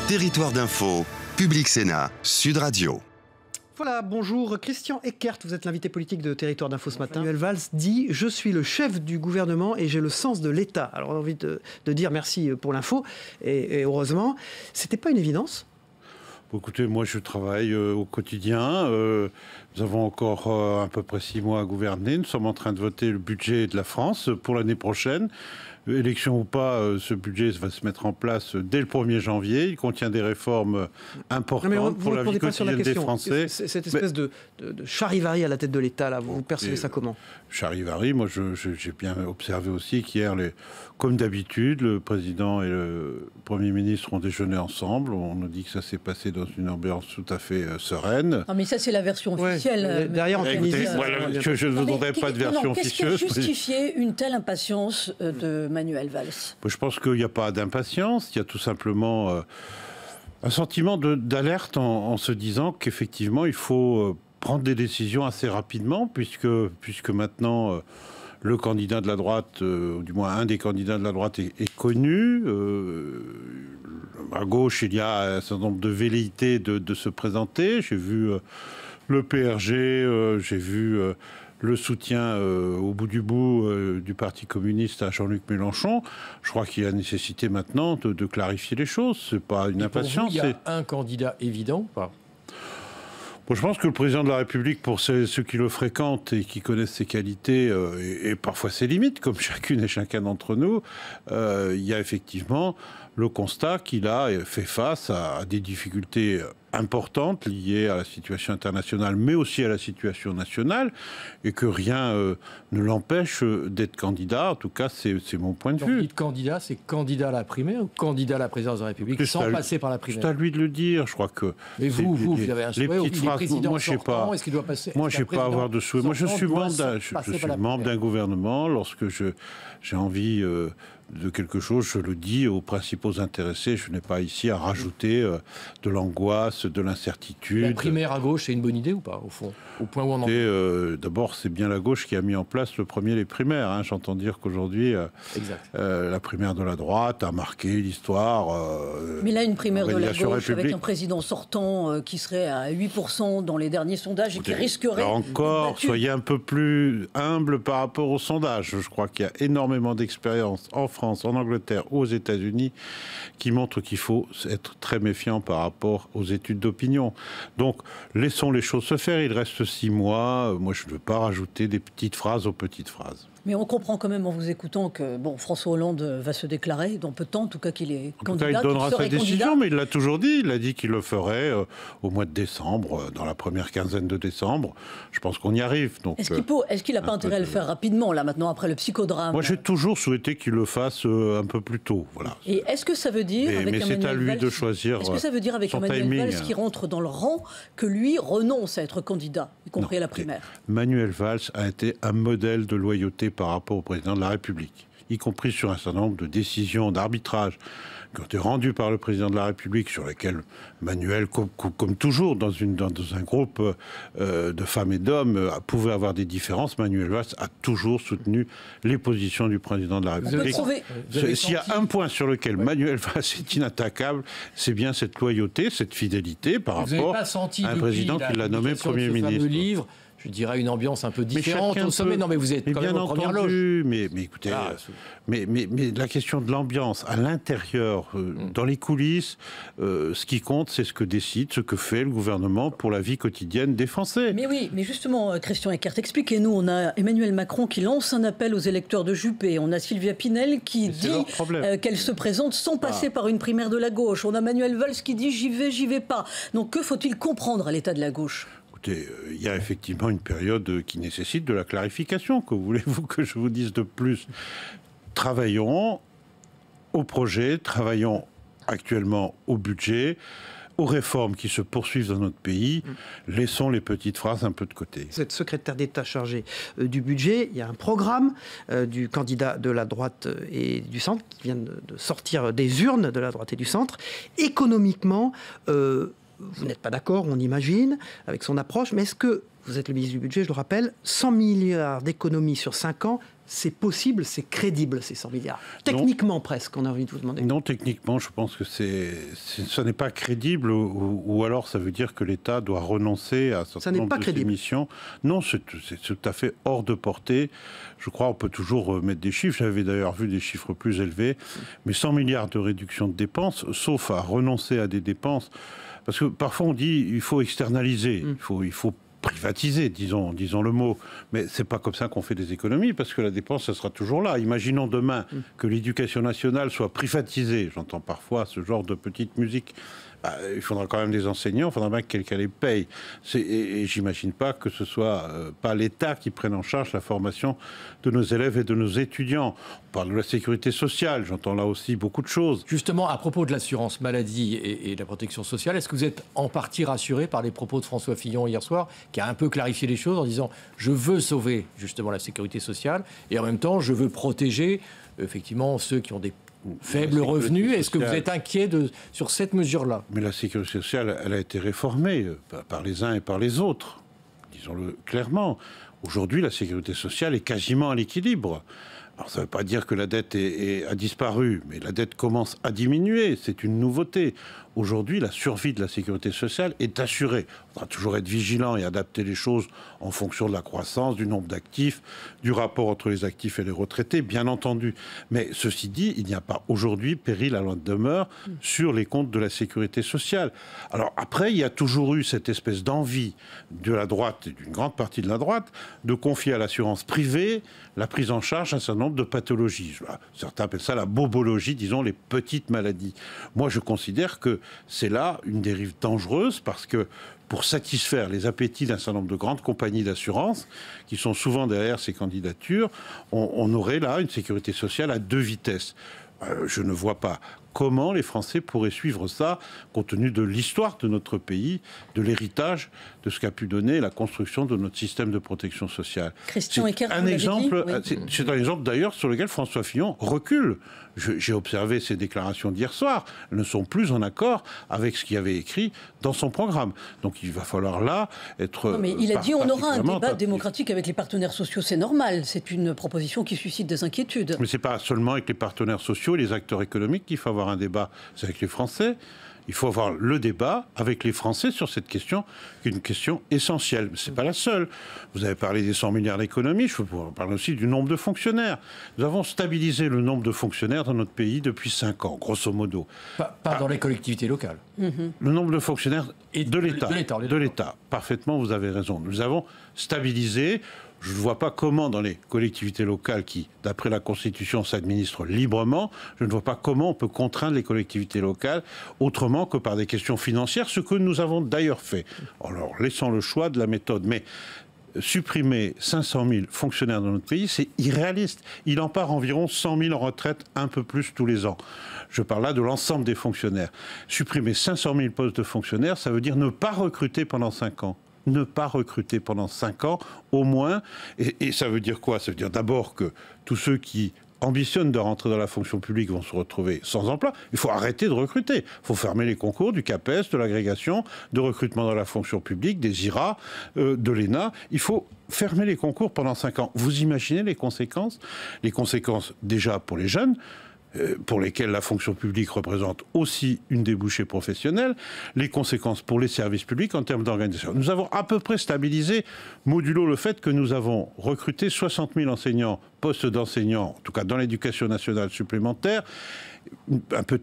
Territoire d'info, Public Sénat, Sud Radio. Voilà, bonjour. Christian Eckert, vous êtes l'invité politique de Territoire d'Info ce matin. Manuel Valls dit « Je suis le chef du gouvernement et j'ai le sens de l'État ». Alors on a envie de dire merci pour l'info, et heureusement. C'était pas une évidence ? Écoutez, moi je travaille au quotidien. Nous avons encore à peu près 6 mois à gouverner. Nous sommes en train de voter le budget de la France pour l'année prochaine. Élection ou pas, ce budget va se mettre en place dès le 1er janvier. Il contient des réformes importantes pour la vie quotidienne des Français. Cette espèce de charivari à la tête de l'État, là, vous percevez ça comment ? Charivari, moi j'ai bien observé aussi qu'hier, comme d'habitude, le président et le Premier ministre ont déjeuné ensemble. On nous dit que ça s'est passé dans une ambiance tout à fait sereine. Non mais ça c'est la version officielle. Derrière, en Tunisie, je ne voudrais pas de version officieuse. Qu'est-ce qui a justifié une telle impatience de Manuel Valls ? Je pense qu'il n'y a pas d'impatience, il y a tout simplement un sentiment d'alerte en se disant qu'effectivement il faut prendre des décisions assez rapidement puisque maintenant le candidat de la droite, ou du moins un des candidats de la droite est connu. À gauche, il y a un certain nombre de velléités de se présenter. J'ai vu le PRG, j'ai vu le soutien au bout du Parti communiste à Jean-Luc Mélenchon. Je crois qu'il y a nécessité maintenant de clarifier les choses. C'est pas une impatience. Il y a un candidat évident ou pas ? Bon, je pense que le président de la République, pour ceux qui le fréquentent et qui connaissent ses qualités et parfois ses limites, comme chacune et chacun d'entre nous, il y a effectivement le constat qu'il a fait face à des difficultés importantes liées à la situation internationale, mais aussi à la situation nationale, et que rien ne l'empêche d'être candidat. En tout cas, c'est mon point de vue. Dites candidat, c'est candidat à la primaire ou candidat à la présidence de la République sans passer par la primaire ? C'est à lui de le dire, je crois que... Mais vous avez un souhait, petites phrases, moi, je sais pas. Est-ce qu'il doit passer ? Moi, je n'ai pas à avoir de souhait. Moi, je suis membre d'un gouvernement. Lorsque j'ai envie de quelque chose, je le dis aux principaux intéressés. Je n'ai pas ici à rajouter de l'angoisse, de l'incertitude. La primaire à gauche, c'est une bonne idée ou pas, au fond ? Au point où on en est. D'abord, c'est bien la gauche qui a mis en place les primaires. Hein. J'entends dire qu'aujourd'hui, la primaire de la droite a marqué l'histoire. Mais là, une primaire de la gauche avec un président sortant qui serait à 8% dans les derniers sondages et qui risquerait... Là encore, soyez un peu plus humble par rapport aux sondages. Je crois qu'il y a énormément d'expériences en France, en Angleterre, aux États-Unis, qui montrent qu'il faut être très méfiant par rapport aux études d'opinion. Donc, laissons les choses se faire. Il reste 6 mois. Moi, je ne veux pas rajouter des petites phrases aux petites phrases. Mais on comprend quand même en vous écoutant que François Hollande va se déclarer dans peu de temps, en tout cas qu'il est candidat. Il donnera sa décision, mais il l'a toujours dit. Il a dit qu'il le ferait au mois de décembre, dans la première quinzaine de décembre. Je pense qu'on y arrive. Est-ce qu'il n'a pas intérêt à le faire rapidement, là, maintenant, après le psychodrame ? Moi, j'ai toujours souhaité qu'il le fasse un peu plus tôt. Voilà. Et est-ce que ça veut dire, mais c'est à lui de choisir. Est-ce que ça veut dire, avec Manuel Valls qui rentre dans le rang, que lui renonce à être candidat, y compris à la primaire ? Manuel Valls a été un modèle de loyauté par rapport au président de la République, y compris sur un certain nombre de décisions d'arbitrage qui ont été rendues par le président de la République, sur lesquelles Manuel, comme toujours dans un groupe de femmes et d'hommes, pouvait avoir des différences. Manuel Valls a toujours soutenu les positions du président de la République. S'il y a un point sur lequel Manuel Valls est inattaquable, c'est bien cette loyauté, cette fidélité par rapport à un président qui l'a nommé Premier ministre. Je dirais une ambiance un peu différente au sommet. Non, mais vous êtes quand même en première loge. Mais écoutez, mais la question de l'ambiance à l'intérieur, dans les coulisses, ce qui compte, c'est ce que décide, ce que fait le gouvernement pour la vie quotidienne des Français. Mais oui, mais justement, Christian Eckert, expliquez-nous. On a Emmanuel Macron qui lance un appel aux électeurs de Juppé. On a Sylvia Pinel qui dit qu'elle se présente sans passer par une primaire de la gauche. On a Manuel Valls qui dit j'y vais pas. Donc que faut-il comprendre à l'état de la gauche ? Il y a effectivement une période qui nécessite de la clarification. Que voulez-vous que je vous dise de plus ? Travaillons au projet, travaillons actuellement au budget, aux réformes qui se poursuivent dans notre pays. Laissons les petites phrases un peu de côté. Vous êtes secrétaire d'État chargé du budget. Il y a un programme du candidat de la droite et du centre qui vient de sortir des urnes de la droite et du centre. Économiquement, vous n'êtes pas d'accord, on imagine, avec son approche, mais est-ce que, vous êtes le ministre du Budget, je le rappelle, 100 milliards d'économies sur 5 ans, c'est possible, c'est crédible, ces 100 milliards? Techniquement, presque, on a envie de vous demander. Non, techniquement, je pense que ça n'est pas crédible, ou alors ça veut dire que l'État doit renoncer à un certain nombre de ses missions. Non, c'est tout à fait hors de portée. Je crois qu'on peut toujours mettre des chiffres. J'avais d'ailleurs vu des chiffres plus élevés. Mais 100 milliards de réduction de dépenses, sauf à renoncer à des dépenses. Parce que parfois on dit qu'il faut externaliser, il faut privatiser, disons le mot. Mais c'est pas comme ça qu'on fait des économies, parce que la dépense, ça sera toujours là. Imaginons demain que l'éducation nationale soit privatisée. J'entends parfois ce genre de petite musique. Il faudra quand même des enseignants, il faudra bien que quelqu'un les paye. Et j'imagine pas que ce soit pas l'État qui prenne en charge la formation de nos élèves et de nos étudiants. On parle de la sécurité sociale, j'entends là aussi beaucoup de choses. Justement, à propos de l'assurance maladie et de la protection sociale, est-ce que vous êtes en partie rassuré par les propos de François Fillon hier soir, qui a un peu clarifié les choses en disant « je veux sauver justement la sécurité sociale et en même temps je veux protéger effectivement ceux qui ont des faible revenu. Est-ce que vous êtes inquiet sur cette mesure-là? Mais la sécurité sociale, elle a été réformée par les uns et par les autres. Disons-le clairement. Aujourd'hui, la sécurité sociale est quasiment à l'équilibre. Alors, ça ne veut pas dire que la dette a disparu, mais la dette commence à diminuer. C'est une nouveauté. Aujourd'hui, la survie de la sécurité sociale est assurée. On va toujours être vigilant et adapter les choses en fonction de la croissance, du nombre d'actifs, du rapport entre les actifs et les retraités, bien entendu. Mais ceci dit, il n'y a pas aujourd'hui péril à la demeure sur les comptes de la sécurité sociale. Alors après, il y a toujours eu cette espèce d'envie de la droite, et d'une grande partie de la droite, de confier à l'assurance privée la prise en charge d'un certain nombre de pathologies. Certains appellent ça la bobologie, disons les petites maladies. Moi, je considère que c'est là une dérive dangereuse, parce que pour satisfaire les appétits d'un certain nombre de grandes compagnies d'assurance, qui sont souvent derrière ces candidatures, on aurait là une sécurité sociale à deux vitesses. Je ne vois pas comment les Français pourraient suivre ça, compte tenu de l'histoire de notre pays, de l'héritage de ce qu'a pu donner la construction de notre système de protection sociale. Christian Eckert, c'est un exemple d'ailleurs sur lequel François Fillon recule. J'ai observé ses déclarations d'hier soir. Elles ne sont plus en accord avec ce qu'il avait écrit dans son programme. Donc il va falloir là être... Non, mais il a dit on aura un débat démocratique avec les partenaires sociaux. C'est normal. C'est une proposition qui suscite des inquiétudes. Mais ce n'est pas seulement avec les partenaires sociaux et les acteurs économiques qu'il faut avoir un débat. C'est avec les Français. Il faut avoir le débat avec les Français sur cette question, qui est une question essentielle. Mais ce n'est pas la seule. Vous avez parlé des 100 milliards d'économies, je peux parler aussi du nombre de fonctionnaires. Nous avons stabilisé le nombre de fonctionnaires dans notre pays depuis 5 ans, grosso modo. Pas dans les collectivités locales. Le nombre de fonctionnaires de l'État. Parfaitement, vous avez raison. Nous avons stabilisé. Je ne vois pas comment, dans les collectivités locales qui, d'après la Constitution, s'administrent librement, je ne vois pas comment on peut contraindre les collectivités locales autrement que par des questions financières, ce que nous avons d'ailleurs fait. Alors, laissons le choix de la méthode. Mais supprimer 500 000 fonctionnaires dans notre pays, c'est irréaliste. Il en part environ 100 000 en retraite, un peu plus tous les ans. Je parle là de l'ensemble des fonctionnaires. Supprimer 500 000 postes de fonctionnaires, ça veut dire ne pas recruter pendant 5 ans. Ne pas recruter pendant 5 ans, au moins. Et ça veut dire quoi? Ça veut dire d'abord que tous ceux qui ambitionnent de rentrer dans la fonction publique vont se retrouver sans emploi. Il faut arrêter de recruter. Il faut fermer les concours du CAPES, de l'agrégation, de recrutement dans la fonction publique, des IRA, de l'ENA. Il faut fermer les concours pendant 5 ans. Vous imaginez les conséquences? Les conséquences déjà pour les jeunes, pour lesquels la fonction publique représente aussi une débouchée professionnelle, les conséquences pour les services publics en termes d'organisation. Nous avons à peu près stabilisé, modulo le fait que nous avons recruté 60 000 enseignants, postes d'enseignants, en tout cas dans l'éducation nationale supplémentaire,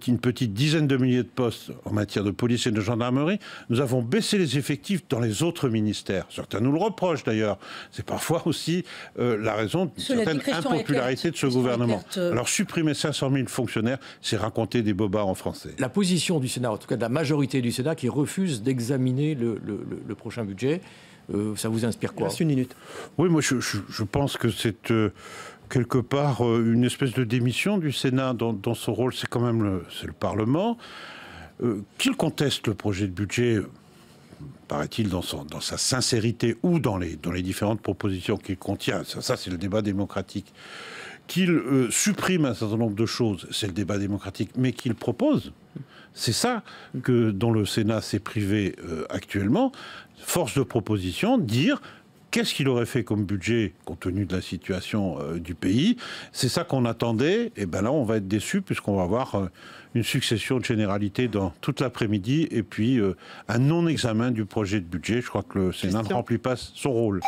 une petite dizaine de milliers de postes en matière de police et de gendarmerie. Nous avons baissé les effectifs dans les autres ministères. Certains nous le reprochent d'ailleurs. C'est parfois aussi la raison d'une certaine impopularité de ce gouvernement. Alors supprimer 500 000 fonctionnaires, c'est raconter des bobards en français. La position du Sénat, en tout cas de la majorité du Sénat, qui refuse d'examiner le prochain budget, ça vous inspire quoi? Reste une minute. Oui, moi je pense que c'est... quelque part, une espèce de démission du Sénat dans son rôle, c'est quand même le Parlement. Qu'il conteste le projet de budget, paraît-il, dans sa sincérité ou dans les différentes propositions qu'il contient, ça c'est le débat démocratique. Qu'il supprime un certain nombre de choses, c'est le débat démocratique, mais qu'il propose, c'est ça dont le Sénat s'est privé actuellement, force de proposition, dire qu'est-ce qu'il aurait fait comme budget compte tenu de la situation du pays. C'est ça qu'on attendait. Et bien là, on va être déçus puisqu'on va avoir une succession de généralités dans toute l'après-midi et puis un non-examen du projet de budget. Je crois que le Sénat ne remplit pas son rôle.